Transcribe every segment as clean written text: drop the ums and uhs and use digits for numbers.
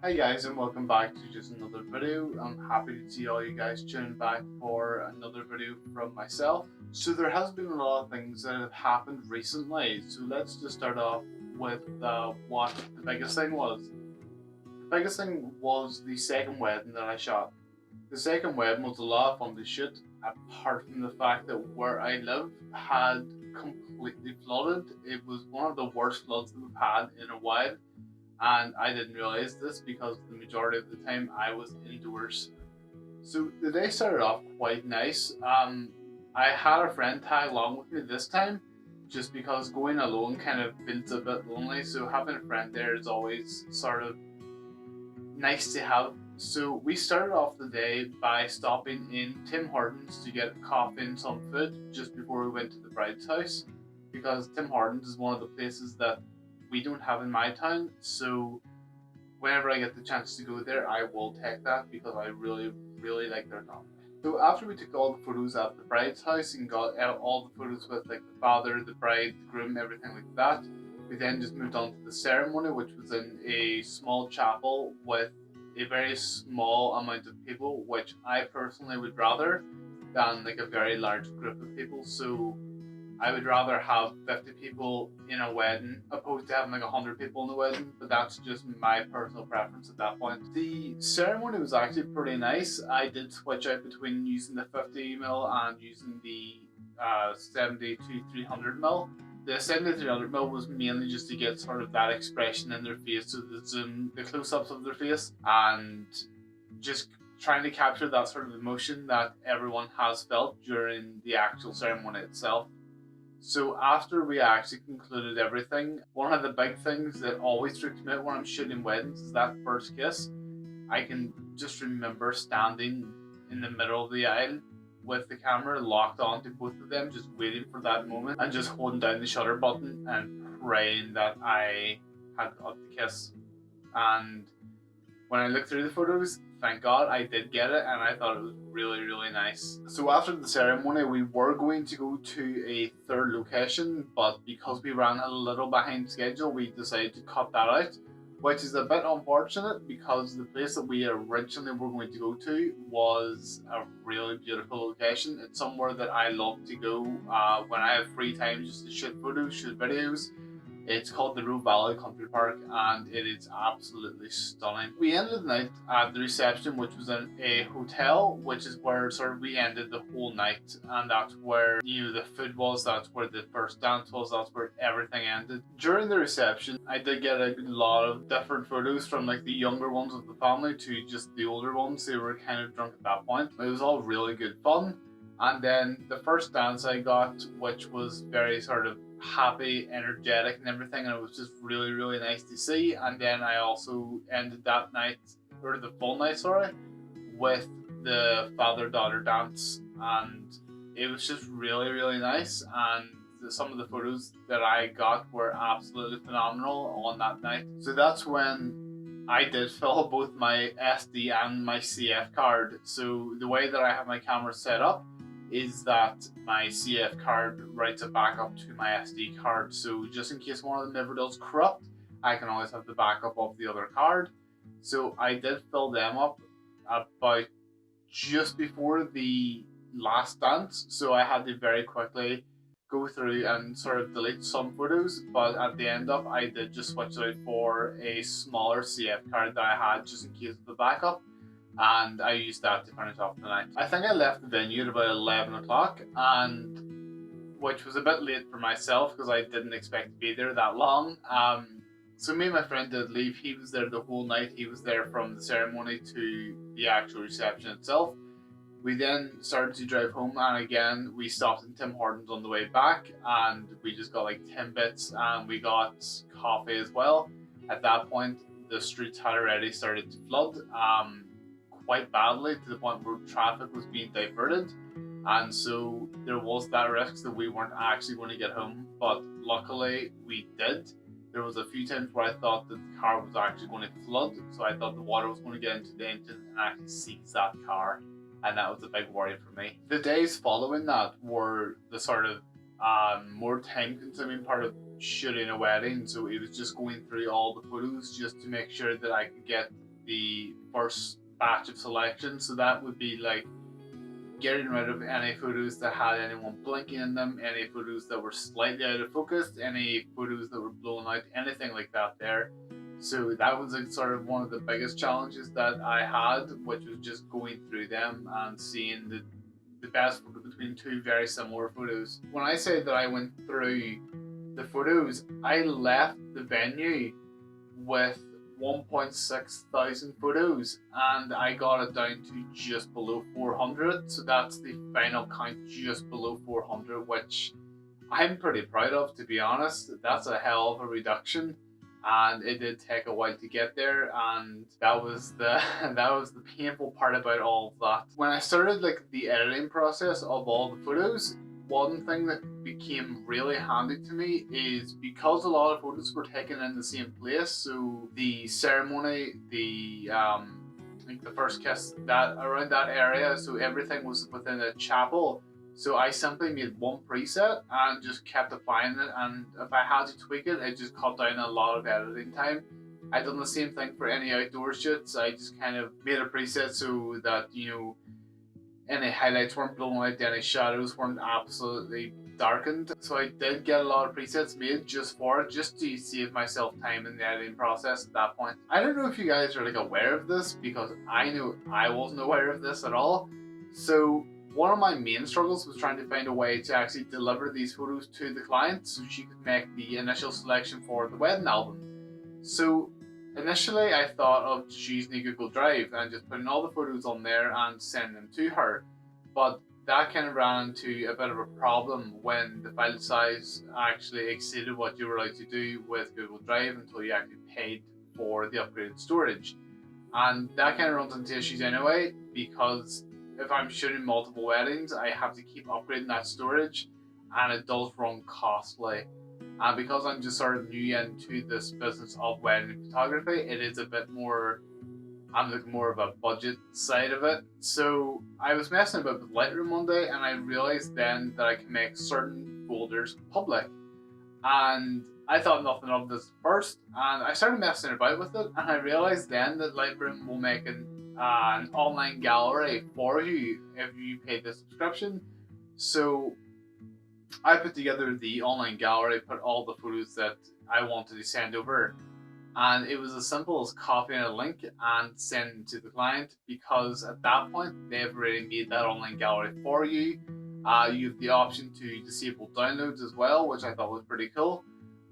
Hi guys, and welcome back to just another video. I'm happy to see all you guys tuning back for another video from myself. So there has been a lot of things that have happened recently, so let's just start off with what the biggest thing was. The biggest thing was the second wedding that I shot. The second wedding was a lot of fun to shoot, apart from the fact that where I live had completely flooded. It was one of the worst floods that we've had in a while, and I didn't realize this because the majority of the time I was indoors. So the day started off quite nice. I had a friend tag along with me this time, just because going alone kind of feels a bit lonely. So having a friend there is always sort of nice to have. So we started off the day by stopping in Tim Hortons to get coffee and some food just before we went to the bride's house, because Tim Hortons is one of the places that we don't have in my town. So whenever I get the chance to go there, I will take that because I really like their coffee. So after we took all the photos at the bride's house and got all the photos with like the father, the bride, the groom, everything like that, we then just moved on to the ceremony, which was in a small chapel with a very small amount of people, which I personally would rather than like a very large group of people. So I would rather have 50 people in a wedding opposed to having like 100 people in the wedding, but that's just my personal preference at that point. The ceremony was actually pretty nice. I did switch out between using the 50 ml and using the 70 to 300 ml. The 70 to 300 ml was mainly just to get sort of that expression in their face, so the zoom, the close ups of their face, and just trying to capture that sort of emotion that everyone has felt during the actual ceremony itself. So after we actually concluded everything, one of the big things that always freaks me out when I'm shooting weddings is that first kiss. I can just remember standing in the middle of the aisle with the camera locked onto both of them, just waiting for that moment and just holding down the shutter button and praying that I had got the kiss. And when I looked through the photos, thank God I did get it, and I thought it was really nice. So after the ceremony, we were going to go to a third location, but because we ran a little behind schedule, we decided to cut that out, which is a bit unfortunate because the place that we originally were going to go to was a really beautiful location. It's somewhere that I love to go when I have free time just to shoot photos, shoot videos. It's called the Roe Valley Country Park, and it is absolutely stunning. We ended the night at the reception, which was in a hotel, which is where sort of we ended the whole night, and that's where the food was, that's where the first dance was, that's where everything ended. During the reception, I did get a lot of different photos from like the younger ones of the family to just the older ones. They were kind of drunk at that point. It was all really good fun. And then the first dance I got, which was very sort of happy, energetic, and everything, and it was just really nice to see. And then I also ended that night, or the full night, sorry, with the father daughter dance, and it was just really nice. And some of the photos that I got were absolutely phenomenal on that night. So that's when I did fill both my SD and my CF card. So the way that I have my camera set up is that my CF card writes a backup to my SD card. So just in case one of them ever does corrupt, I can always have the backup of the other card. So I did fill them up about just before the last dance. So I had to very quickly go through and sort of delete some photos, but at the end of I did just switch it out for a smaller CF card that I had just in case of the backup, and I used that to finish off the night. I think I left the venue at about 11 o'clock, and which was a bit late for myself because I didn't expect to be there that long. So me and my friend did leave. He was there the whole night. He was there from the ceremony to the actual reception itself. We then started to drive home, and again we stopped in Tim Hortons on the way back, and we just got like 10 bits, and we got coffee as well. At that point, the streets had already started to flood quite badly to the point where traffic was being diverted, and so there was that risk that we weren't actually going to get home. But luckily, we did. There was a few times where I thought that the car was actually going to flood, so I thought the water was going to get into the engine and actually seize that car, and that was a big worry for me. The days following that were the sort of more time-consuming part of shooting a wedding, so it was just going through all the photos just to make sure that I could get the first batch of selection. So that would be like getting rid of any photos that had anyone blinking in them, any photos that were slightly out of focus, any photos that were blown out, anything like that there. So that was like sort of one of the biggest challenges that I had, which was just going through them and seeing the best photo between two very similar photos. When I say that I went through the photos, I left the venue with 1.6 thousand photos and I got it down to just below 400. So that's the final count, just below 400, which I'm pretty proud of, to be honest. That's a hell of a reduction, and it did take a while to get there, and that was the that was the painful part about all of that. When I started like the editing process of all the photos, one thing that became really handy to me is because a lot of photos were taken in the same place. So the ceremony, like the first kiss, that around that area, so everything was within a chapel. So I simply made one preset and just kept applying it, and if I had to tweak it, it just cut down a lot of editing time. I done the same thing for any outdoor shoots. I just kind of made a preset so that, you know, any highlights weren't blown out, any shadows weren't absolutely darkened. So I did get a lot of presets made just for it, just to save myself time in the editing process at that point. I don't know if you guys are like aware of this, because I know I wasn't aware of this at all. So one of my main struggles was trying to find a way to actually deliver these photos to the client so she could make the initial selection for the wedding album. So initially I thought of just using a Google Drive and just putting all the photos on there and sending them to her. But that kind of ran into a bit of a problem when the file size actually exceeded what you were allowed to do with Google Drive until you actually paid for the upgraded storage. And that kind of runs into issues anyway, because if I'm shooting multiple weddings, I have to keep upgrading that storage, and it does run costly. And because I'm just sort of new into this business of wedding photography, it is a bit more, I'm looking more of a budget side of it. So I was messing about with Lightroom one day, and I realized then that I can make certain folders public. And I thought nothing of this first, and I started messing about with it, and I realized then that Lightroom will make an online gallery for you if you pay the subscription. So I put together the online gallery, put all the photos that I wanted to send over, and it was as simple as copying a link and sending to the client, because at that point they've already made that online gallery for you. You have the option to disable downloads as well, which I thought was pretty cool.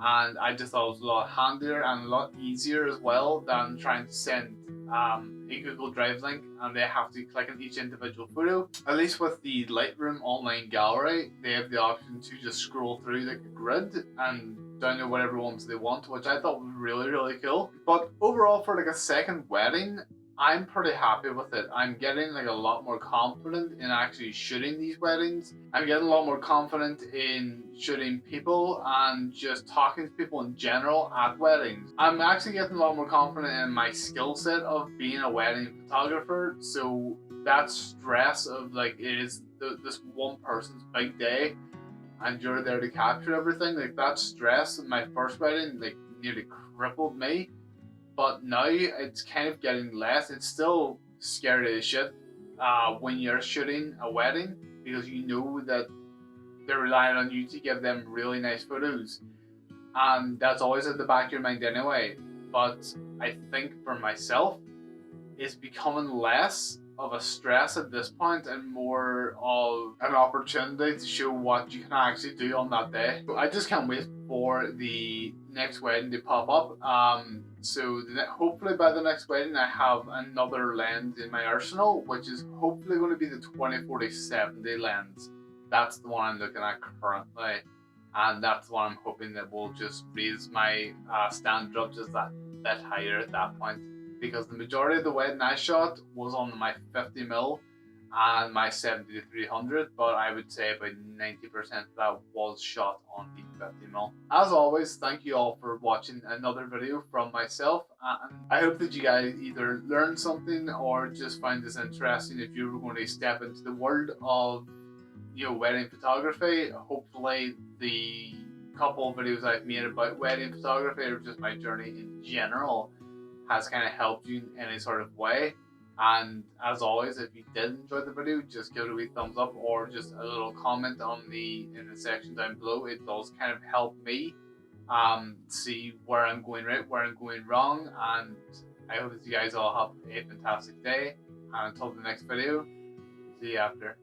And I just thought it was a lot handier and a lot easier as well than trying to send a Google Drive link and they have to click on each individual photo. At least with the Lightroom online gallery, they have the option to just scroll through like a grid and download whatever ones they want, which I thought was really, really cool. But overall, for like a second wedding, I'm pretty happy with it. I'm getting like a lot more confident in actually shooting these weddings. I'm getting a lot more confident in shooting people and just talking to people in general at weddings. I'm actually getting a lot more confident in my skill set of being a wedding photographer. So that stress of like it is this one person's big day and you're there to capture everything, like that stress in my first wedding like nearly crippled me. But now it's kind of getting less. It's still scary as shit when you're shooting a wedding, because you know that they're relying on you to give them really nice photos. And that's always at the back of your mind anyway. But I think for myself, it's becoming less of a stress at this point and more of an opportunity to show what you can actually do on that day. So I just can't wait for the next wedding to pop up. So hopefully by the next wedding I have another lens in my arsenal, which is hopefully going to be the 2040-70 lens. That's the one I'm looking at currently, and that's the one I'm hoping that will just raise my standard up just that bit higher at that point. Because the majority of the wedding I shot was on my 50mm and my 70-300, but I would say about 90% of that was shot on the 50mm. As always, thank you all for watching another video from myself, and I hope that you guys either learned something or just find this interesting if you were going to step into the world of, you know, wedding photography. Hopefully the couple of videos I've made about wedding photography or just my journey in general has kind of helped you in any sort of way. And as always, if you did enjoy the video, just give it a wee thumbs up or just a little comment in the section down below. It does kind of help me see where I'm going right, where I'm going wrong, and I hope that you guys all have a fantastic day. And until the next video, see you after.